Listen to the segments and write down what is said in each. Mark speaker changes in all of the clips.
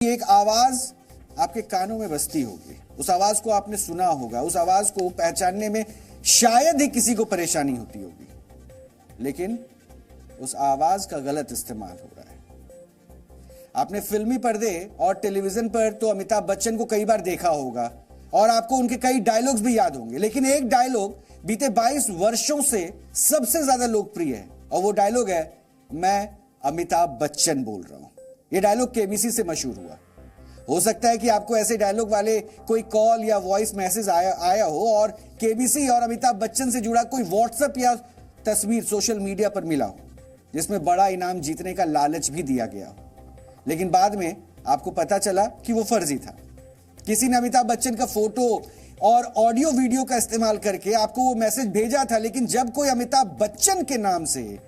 Speaker 1: एक आवाज आपके कानों में बजती होगी, उस आवाज को आपने सुना होगा, उस आवाज को पहचानने में शायद ही किसी को परेशानी होती होगी, लेकिन उस आवाज का गलत इस्तेमाल हो रहा है। आपने फिल्मी पर्दे और टेलीविजन पर तो अमिताभ बच्चन को कई बार देखा होगा और आपको उनके कई डायलॉग्स भी याद होंगे, लेकिन एक डायलॉग बीते 22 वर्षों से सबसे ज्यादा लोकप्रिय है और वो डायलॉग है, मैं अमिताभ बच्चन बोल रहा हूं। ये डायलॉग केबीसी से मशहूर हुआ। हो सकता है कि आपको ऐसे डायलॉग वाले कोई कॉल या वॉइस मैसेज आया हो और केबीसी और अमिताभ बच्चन से जुड़ा कोई व्हाट्सएप या तस्वीर सोशल मीडिया पर मिला हो जिसमें बड़ा इनाम जीतने का लालच भी दिया गया हो, लेकिन बाद में आपको पता चला कि वो फर्जी था। किसी ने अमिताभ बच्चन का फोटो और ऑडियो वीडियो का इस्तेमाल करके आपको वो मैसेज भेजा था, लेकिन जब कोई अमिताभ बच्चन के नाम से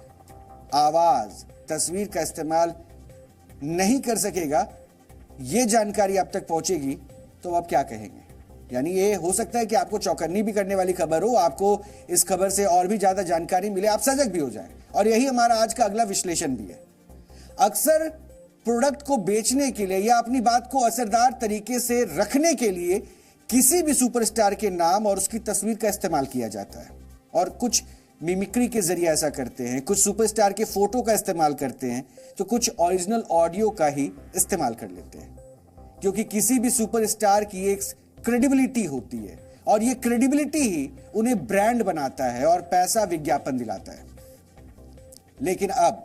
Speaker 1: आवाज तस्वीर का इस्तेमाल नहीं कर सकेगा, ये जानकारी आप तक पहुंचेगी तो आप क्या कहेंगे? यानी ये हो सकता है कि आपको चौकन्नी भी करने वाली खबर हो, आपको इस खबर से और भी ज्यादा जानकारी मिले, आप सजग भी हो जाएं। और यही हमारा आज का अगला विश्लेषण भी है। अक्सर प्रोडक्ट को बेचने के लिए या अपनी बात को असरदार तरीके से रखने के लिए किसी भी सुपरस्टार के नाम और उसकी तस्वीर का इस्तेमाल किया जाता है, और कुछ मिमिक्री के जरिए ऐसा करते हैं, कुछ सुपरस्टार के फोटो का इस्तेमाल करते हैं, तो कुछ ओरिजिनल ऑडियो का ही इस्तेमाल कर लेते हैं, क्योंकि किसी भी सुपरस्टार की एक क्रेडिबिलिटी होती है और ये क्रेडिबिलिटी ही उन्हें ब्रांड बनाता है और पैसा विज्ञापन दिलाता है। लेकिन अब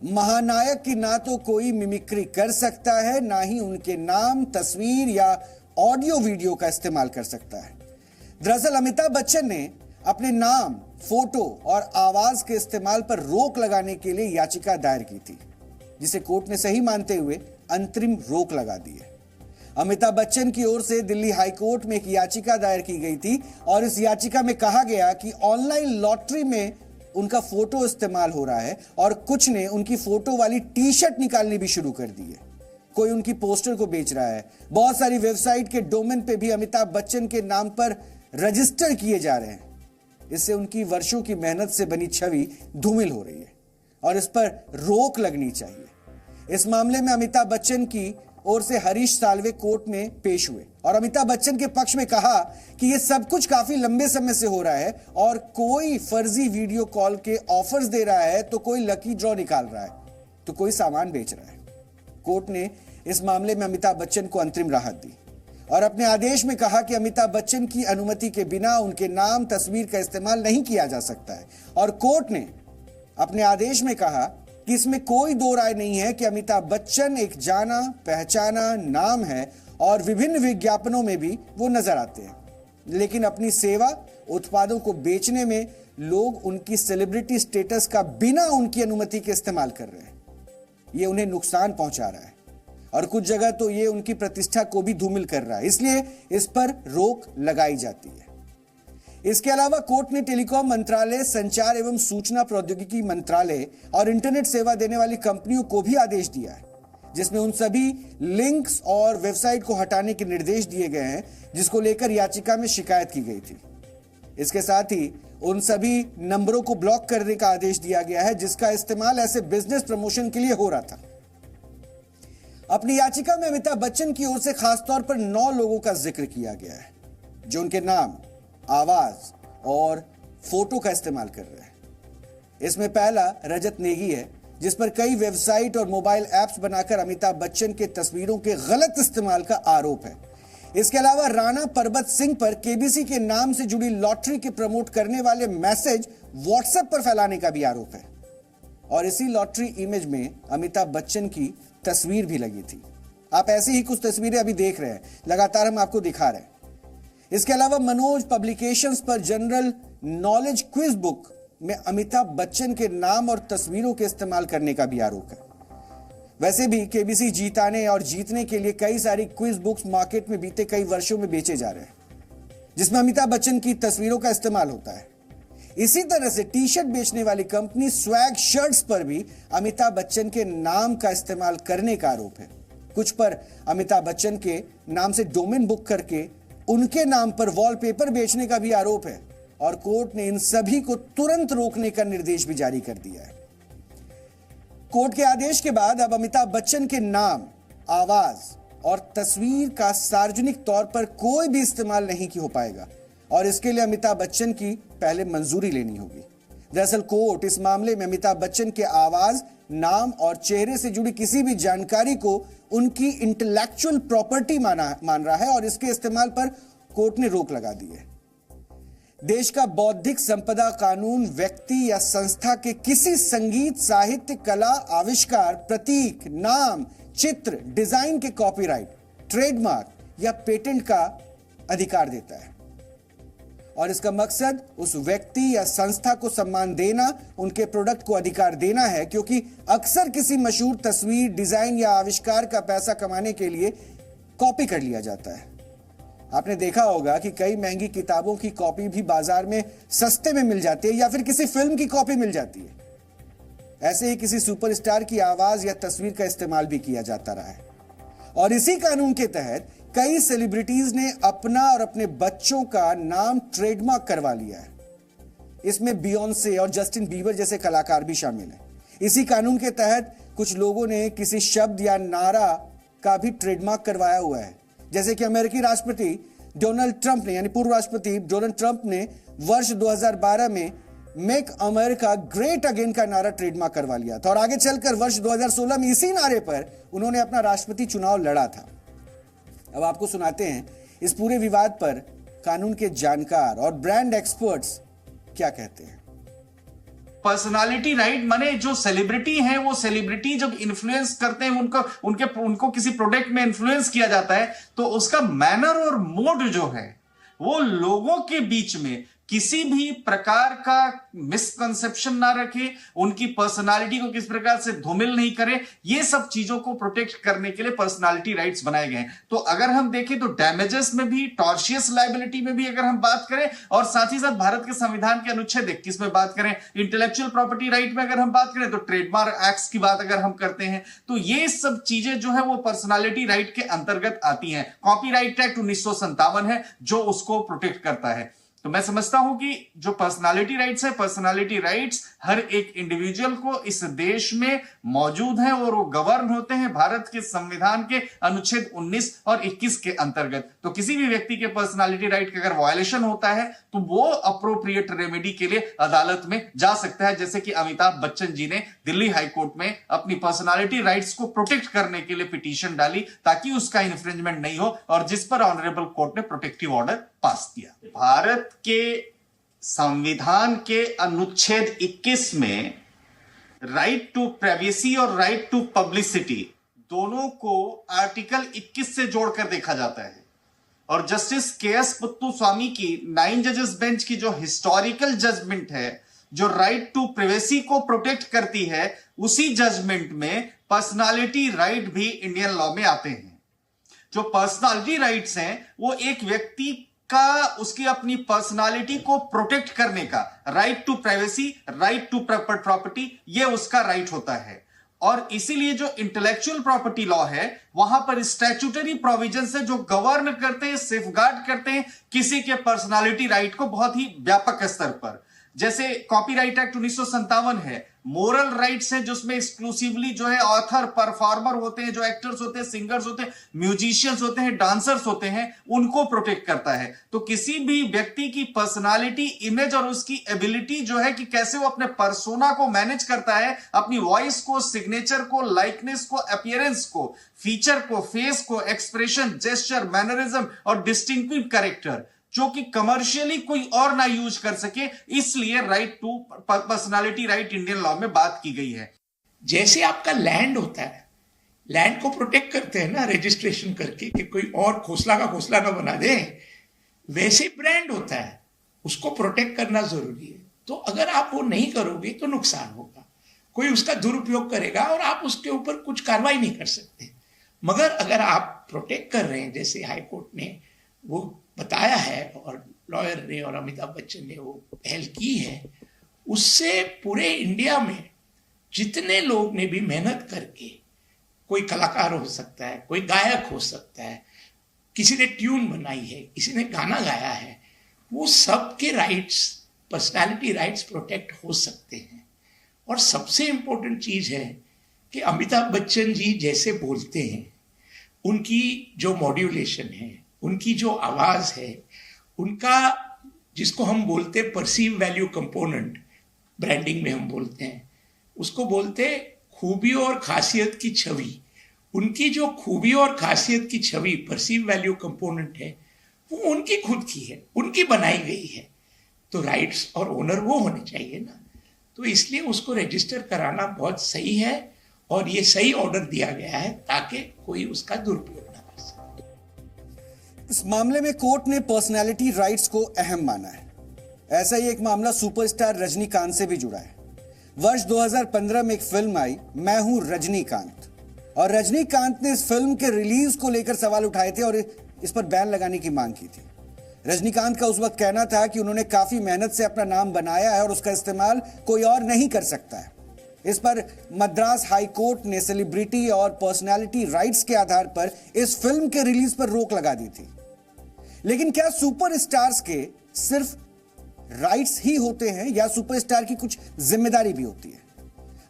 Speaker 1: महानायक की ना तो कोई मिमिक्री कर सकता है, ना ही उनके नाम, तस्वीर या ऑडियो वीडियो का इस्तेमाल कर सकता है। दरअसल अमिताभ बच्चन ने अपने नाम, फोटो और आवाज के इस्तेमाल पर रोक लगाने के लिए याचिका दायर की थी, जिसे कोर्ट ने सही मानते हुए अंतरिम रोक लगा दी है। अमिताभ बच्चन की ओर से दिल्ली हाई कोर्ट में एक याचिका दायर की गई थी और इस याचिका में कहा गया कि ऑनलाइन लॉटरी में उनका फोटो इस्तेमाल हो रहा है और कुछ ने उनकी फोटो वाली टी शर्ट निकालनी भी शुरू कर दी है। कोई उनकी पोस्टर को बेच रहा है। बहुत सारी वेबसाइट के डोमेन पे भी अमिताभ बच्चन के नाम पर रजिस्टर किए जा रहे हैं। इससे उनकी वर्षों की मेहनत से बनी छवि धूमिल हो रही है और इस पर रोक लगनी चाहिए। इस मामले में अमिताभ बच्चन की ओर से हरीश साल्वे कोर्ट में पेश हुए और अमिताभ बच्चन के पक्ष में कहा कि यह सब कुछ काफी लंबे समय से हो रहा है और कोई फर्जी वीडियो कॉल के ऑफर्स दे रहा है, तो कोई लकी ड्रॉ निकाल रहा है, तो कोई सामान बेच रहा है। कोर्ट ने इस मामले में अमिताभ बच्चन को अंतरिम राहत दी और अपने आदेश में कहा कि अमिताभ बच्चन की अनुमति के बिना उनके नाम, तस्वीर का इस्तेमाल नहीं किया जा सकता है। और कोर्ट ने अपने आदेश में कहा कि इसमें कोई दो राय नहीं है कि अमिताभ बच्चन एक जाना पहचाना नाम है और विभिन्न विज्ञापनों में भी वो नजर आते हैं, लेकिन अपनी सेवा उत्पादों को बेचने में लोग उनकी सेलिब्रिटी स्टेटस का बिना उनकी अनुमति के इस्तेमाल कर रहे हैं। ये उन्हें नुकसान पहुंचा रहा है और कुछ जगह तो ये उनकी प्रतिष्ठा को भी धूमिल कर रहा है, इसलिए इस पर रोक लगाई जाती है। इसके अलावा कोर्ट ने टेलीकॉम मंत्रालय, संचार एवं सूचना प्रौद्योगिकी मंत्रालय और इंटरनेट सेवा देने वाली कंपनियों को भी आदेश दिया है, जिसमें उन सभी लिंक्स और वेबसाइट को हटाने के निर्देश दिए गए हैं जिसको लेकर याचिका में शिकायत की गई थी। इसके साथ ही उन सभी नंबरों को ब्लॉक करने का आदेश दिया गया है जिसका इस्तेमाल ऐसे बिजनेस प्रमोशन के लिए हो रहा था। अपनी याचिका में अमिताभ बच्चन की ओर से खासतौर पर 9 लोगों का जिक्र किया गया है जो उनके नाम, आवाज और फोटो का इस्तेमाल कर रहे हैं। इसमें पहला रजत नेगी है, जिस पर कई वेबसाइट और मोबाइल ऐप्स बनाकर अमिताभ बच्चन के तस्वीरों के गलत इस्तेमाल का आरोप है। इसके अलावा राणा परबत सिंह पर केबीसी के नाम से जुड़ी लॉटरी के प्रमोट करने वाले मैसेज व्हाट्सएप पर फैलाने का भी आरोप है और इसी लॉटरी इमेज में अमिताभ बच्चन की तस्वीर भी लगी थी। आप ऐसी ही कुछ तस्वीरें अभी देख रहे हैं, लगातार हम आपको दिखा रहे हैं। इसके अलावा मनोज पब्लिकेशंस पर जनरल नॉलेज क्विज बुक में अमिताभ बच्चन के नाम और तस्वीरों के इस्तेमाल करने का भी आरोप है। वैसे भी केबीसी जीताने और जीतने के लिए कई सारी क्विज बुक्स मार्केट में बीते कई वर्षों में बेचे जा रहे हैं, जिसमें अमिताभ बच्चन की तस्वीरों का इस्तेमाल होता है। इसी तरह से टी शर्ट बेचने वाली कंपनी स्वैग शर्ट्स पर भी अमिताभ बच्चन के नाम का इस्तेमाल करने का आरोप है। कुछ पर अमिताभ बच्चन के नाम से डोमेन बुक करके उनके नाम पर वॉलपेपर बेचने का भी आरोप है और कोर्ट ने इन सभी को तुरंत रोकने का निर्देश भी जारी कर दिया है। कोर्ट के आदेश के बाद अब अमिताभ बच्चन के नाम, आवाज और तस्वीर का सार्वजनिक तौर पर कोई भी इस्तेमाल नहीं हो पाएगा और इसके लिए अमिताभ बच्चन की पहले मंजूरी लेनी होगी। दरअसल कोर्ट इस मामले में अमिताभ बच्चन के आवाज, नाम और चेहरे से जुड़ी किसी भी जानकारी को उनकी इंटेलेक्चुअल प्रॉपर्टी मान रहा है और इसके इस्तेमाल पर कोर्ट ने रोक लगा दी है। देश का बौद्धिक संपदा कानून व्यक्ति या संस्था के किसी संगीत, साहित्य, कला, आविष्कार, प्रतीक, नाम, चित्र, डिजाइन के कॉपीराइट, ट्रेडमार्क या पेटेंट का अधिकार देता है और इसका मकसद उस व्यक्ति या संस्था को सम्मान देना, उनके प्रोडक्ट को अधिकार देना है, क्योंकि अक्सर किसी मशहूर तस्वीर, डिजाइन या आविष्कार का पैसा कमाने के लिए कॉपी कर लिया जाता है। आपने देखा होगा कि कई महंगी किताबों की कॉपी भी बाजार में सस्ते में मिल जाती है या फिर किसी फिल्म की कॉपी मिल जाती है। ऐसे ही किसी सुपरस्टार की आवाज या तस्वीर का इस्तेमाल भी किया जाता रहा है और इसी कानून के तहत कई सेलिब्रिटीज ने अपना और अपने बच्चों का नाम ट्रेडमार्क करवा लिया है। इसमें बियोंसे और जस्टिन बीबर जैसे कलाकार भी शामिल हैं। इसी कानून के तहत कुछ लोगों ने किसी शब्द या नारा का भी ट्रेडमार्क करवाया हुआ है, जैसे कि अमेरिकी राष्ट्रपति डोनाल्ड ट्रंप ने, यानी पूर्व राष्ट्रपति डोनाल्ड ट्रंप ने वर्ष 2012 में मेक अमेरिका ग्रेट अगेन का नारा ट्रेडमार्क करवा लिया था और आगे चलकर वर्ष 2016 में इसी नारे पर उन्होंने अपना राष्ट्रपति चुनाव लड़ा था। अब आपको सुनाते हैं इस पूरे विवाद पर कानून के जानकार और ब्रांड एक्सपर्ट्स क्या कहते हैं।
Speaker 2: पर्सनालिटी राइट माने जो सेलिब्रिटी हैं, वो सेलिब्रिटी जब इन्फ्लुएंस करते हैं, उनको किसी प्रोडक्ट में इन्फ्लुएंस किया जाता है, तो उसका मैनर और मोड जो है वो लोगों के बीच में किसी भी प्रकार का मिसकंसेप्शन ना रखे, उनकी पर्सनालिटी को किस प्रकार से धूमिल नहीं करे, ये सब चीजों को प्रोटेक्ट करने के लिए पर्सनालिटी राइट्स बनाए गए हैं। तो अगर हम देखें तो डैमेजेस में भी, टॉर्शियस लायबिलिटी में भी अगर हम बात करें और साथ ही साथ भारत के संविधान के अनुच्छेद 21 में बात करें, इंटेलेक्चुअल प्रॉपर्टी राइट में अगर हम बात करें, तो ट्रेडमार्क एक्ट की बात अगर हम करते हैं, तो ये सब चीजें जो है वो पर्सनालिटी राइट के अंतर्गत आती हैं। कॉपीराइट एक्ट 1957 है जो उसको प्रोटेक्ट करता है। तो मैं समझता हूं कि जो पर्सनालिटी राइट्स है, पर्सनालिटी राइट्स हर एक इंडिविजुअल को इस देश में मौजूद हैं और वो गवर्न होते हैं भारत के संविधान के अनुच्छेद 19 और 21 के अंतर्गत। तो किसी भी व्यक्ति के पर्सनालिटी राइट का अगर वायलेशन होता है तो वो अप्रोप्रिएट रेमेडी के लिए अदालत में जा सकता है, जैसे कि अमिताभ बच्चन जी ने दिल्ली हाईकोर्ट में अपनी पर्सनालिटी राइट्स को प्रोटेक्ट करने के लिए पिटीशन डाली ताकि उसका इन्फ्रिंजमेंट नहीं हो और जिस पर ऑनरेबल कोर्ट ने प्रोटेक्टिव ऑर्डर पास किया। भारत के संविधान के अनुच्छेद 21 में राइट टू प्राइवेसी और राइट टू पब्लिसिटी दोनों को आर्टिकल 21 से जोड़कर देखा जाता है और जस्टिस के.एस. पुत्तुस्वामी की 9 जजेस बेंच की जो हिस्टोरिकल जजमेंट है, जो राइट टू प्राइवेसी को प्रोटेक्ट करती है, उसी जजमेंट में पर्सनालिटी राइट भी इंडियन लॉ में आते हैं। जो पर्सनालिटी राइट्स हैं वो एक व्यक्ति का उसकी अपनी पर्सनालिटी को प्रोटेक्ट करने का right to privacy, right to property, ये उसका राइट होता है। और इसीलिए जो इंटेलेक्चुअल प्रॉपर्टी लॉ है वहां पर स्टैट्यूटरी प्रोविजन से जो गवर्न करते हैं, सेफगार्ड करते हैं किसी के पर्सनालिटी राइट को बहुत ही व्यापक स्तर पर। जैसे कॉपीराइट एक्ट 1957 है, मोरल राइट्स हैं जिसमें एक्सक्लूसिवली जो है ऑथर, परफॉर्मर होते हैं, जो एक्टर्स होते हैं, सिंगर्स होते हैं, म्यूजिशियंस होते हैं, डांसर्स होते हैं, उनको प्रोटेक्ट करता है। तो किसी भी व्यक्ति की पर्सनालिटी, इमेज और उसकी एबिलिटी जो है कि कैसे वो अपने पर्सोना को मैनेज करता है, अपनी वॉइस को, सिग्नेचर को, लाइकनेस को, अपीयरेंस को, फीचर को, फेस को, एक्सप्रेशन, जेस्चर, मैनरिज्म और डिस्टिंक्टिव कैरेक्टर जो कि कमर्शियली कोई और ना यूज कर सके, इसलिए right to personality right Indian law में बात की गई है।
Speaker 3: जैसे आपका लैंड होता है, लैंड को प्रोटेक्ट करते हैं ना रजिस्ट्रेशन करके कि कोई और खोसला का खोसला ना बना दे, वैसे ब्रांड होता है, उसको प्रोटेक्ट करना जरूरी है। तो अगर आप वो नहीं करोगे तो नुकसान होगा, कोई उसका दुरुपयोग करेगा और आप उसके ऊपर कुछ कार्रवाई नहीं कर सकते। मगर अगर आप प्रोटेक्ट कर रहे हैं, जैसे हाईकोर्ट ने वो बताया है और लॉयर ने और अमिताभ बच्चन ने वो पहल की है, उससे पूरे इंडिया में जितने लोग ने भी मेहनत करके, कोई कलाकार हो सकता है, कोई गायक हो सकता है, किसी ने ट्यून बनाई है, किसी ने गाना गाया है, वो सबके राइट्स, पर्सनालिटी राइट्स प्रोटेक्ट हो सकते हैं। और सबसे इंपॉर्टेंट चीज है कि अमिताभ बच्चन जी जैसे बोलते हैं उनकी जो मॉड्यूलेशन है, उनकी जो आवाज है, उनका जिसको हम बोलते परसीव वैल्यू कंपोनेंट, ब्रांडिंग में हम बोलते हैं, उसको बोलते खूबी और खासियत की छवि। उनकी जो खूबी और खासियत की छवि परसीव वैल्यू कंपोनेंट है, वो उनकी खुद की है, उनकी बनाई गई है। तो राइट्स और ओनर वो होने चाहिए ना। तो इसलिए उसको रजिस्टर कराना बहुत सही है और ये सही ऑर्डर दिया गया है ताकि कोई उसका दुरुपयोग ना कर सके।
Speaker 1: इस मामले में कोर्ट ने पर्सनैलिटी राइट्स को अहम माना है। ऐसा ही एक मामला सुपरस्टार रजनीकांत से भी जुड़ा है। वर्ष 2015 में एक फिल्म आई, मैं हूं रजनीकांत, और रजनीकांत ने इस फिल्म के रिलीज को लेकर सवाल उठाए थे और इस पर बैन लगाने की मांग की थी। रजनीकांत का उस वक्त कहना था कि उन्होंने काफी मेहनत से अपना नाम बनाया है और उसका इस्तेमाल कोई और नहीं कर सकता है। इस पर मद्रास हाई कोर्ट ने सेलिब्रिटी और पर्सनालिटी राइट्स के आधार पर इस फिल्म के रिलीज पर रोक लगा दी थी। लेकिन क्या सुपरस्टार्स के सिर्फ राइट्स ही होते हैं या सुपरस्टार की कुछ जिम्मेदारी भी होती है?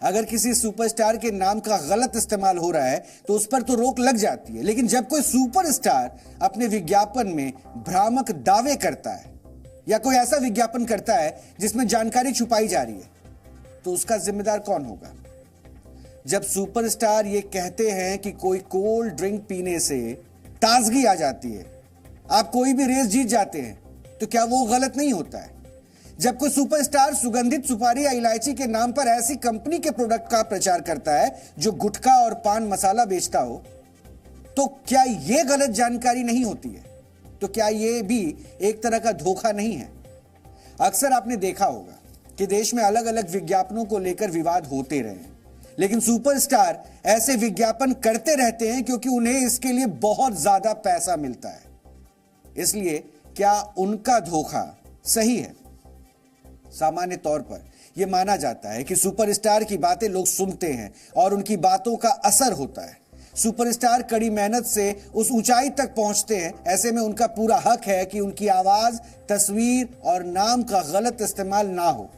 Speaker 1: अगर किसी सुपरस्टार के नाम का गलत इस्तेमाल हो रहा है तो उस पर तो रोक लग जाती है, लेकिन जब कोई सुपरस्टार अपने विज्ञापन में भ्रामक दावे करता है या कोई ऐसा विज्ञापन करता है जिसमें जानकारी छुपाई जा रही है, तो उसका जिम्मेदार कौन होगा? जब सुपरस्टार ये कहते हैं कि कोई कोल्ड ड्रिंक पीने से ताजगी आ जाती है, आप कोई भी रेस जीत जाते हैं, तो क्या वो गलत नहीं होता है? जब कोई सुपरस्टार सुगंधित सुपारी या इलायची के नाम पर ऐसी कंपनी के प्रोडक्ट का प्रचार करता है जो गुटखा और पान मसाला बेचता हो, तो क्या यह गलत जानकारी नहीं होती है? तो क्या यह भी एक तरह का धोखा नहीं है? अक्सर आपने देखा होगा कि देश में अलग अलग विज्ञापनों को लेकर विवाद होते रहे, लेकिन सुपरस्टार ऐसे विज्ञापन करते रहते हैं क्योंकि उन्हें इसके लिए बहुत ज्यादा पैसा मिलता है। इसलिए क्या उनका धोखा सही है? सामान्य तौर पर यह माना जाता है कि सुपरस्टार की बातें लोग सुनते हैं और उनकी बातों का असर होता है। सुपरस्टार कड़ी मेहनत से उस ऊंचाई तक पहुंचते हैं, ऐसे में उनका पूरा हक है कि उनकी आवाज, तस्वीर और नाम का गलत इस्तेमाल ना हो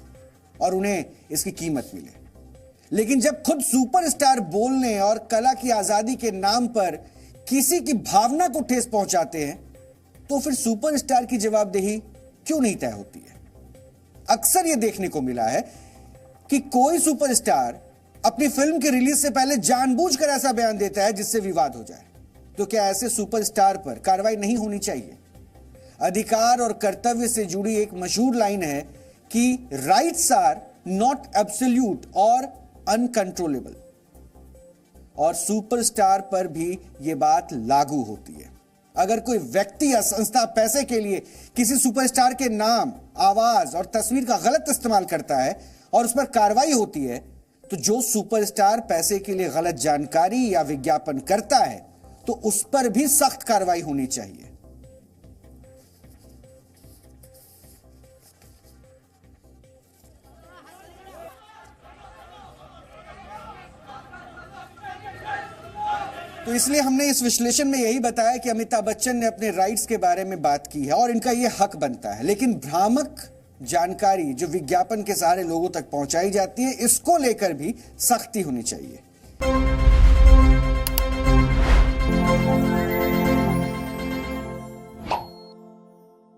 Speaker 1: और उन्हें इसकी कीमत मिले। लेकिन जब खुद सुपरस्टार बोलने और कला की आजादी के नाम पर किसी की भावना को ठेस पहुंचाते हैं, तो फिर सुपरस्टार की जवाबदेही क्यों नहीं तय होती है? अक्सर यह देखने को मिला है कि कोई सुपरस्टार अपनी फिल्म के रिलीज से पहले जानबूझकर ऐसा बयान देता है जिससे विवाद हो जाए। तो क्या ऐसे सुपरस्टार पर कार्रवाई नहीं होनी चाहिए? अधिकार और कर्तव्य से जुड़ी एक मशहूर लाइन है कि राइट्स आर नॉट एब्सोल्यूट और अनकंट्रोलेबल, और सुपरस्टार पर भी यह बात लागू होती है। अगर कोई व्यक्ति या संस्था पैसे के लिए किसी सुपरस्टार के नाम, आवाज और तस्वीर का गलत इस्तेमाल करता है और उस पर कार्रवाई होती है, तो जो सुपरस्टार पैसे के लिए गलत जानकारी या विज्ञापन करता है, तो उस पर भी सख्त कार्रवाई होनी चाहिए। तो इसलिए हमने इस विश्लेषण में यही बताया कि अमिताभ बच्चन ने अपने राइट्स के बारे में बात की है और इनका यह हक बनता है, लेकिन भ्रामक जानकारी जो विज्ञापन के सहारे लोगों तक पहुंचाई जाती है, इसको लेकर भी सख्ती होनी चाहिए।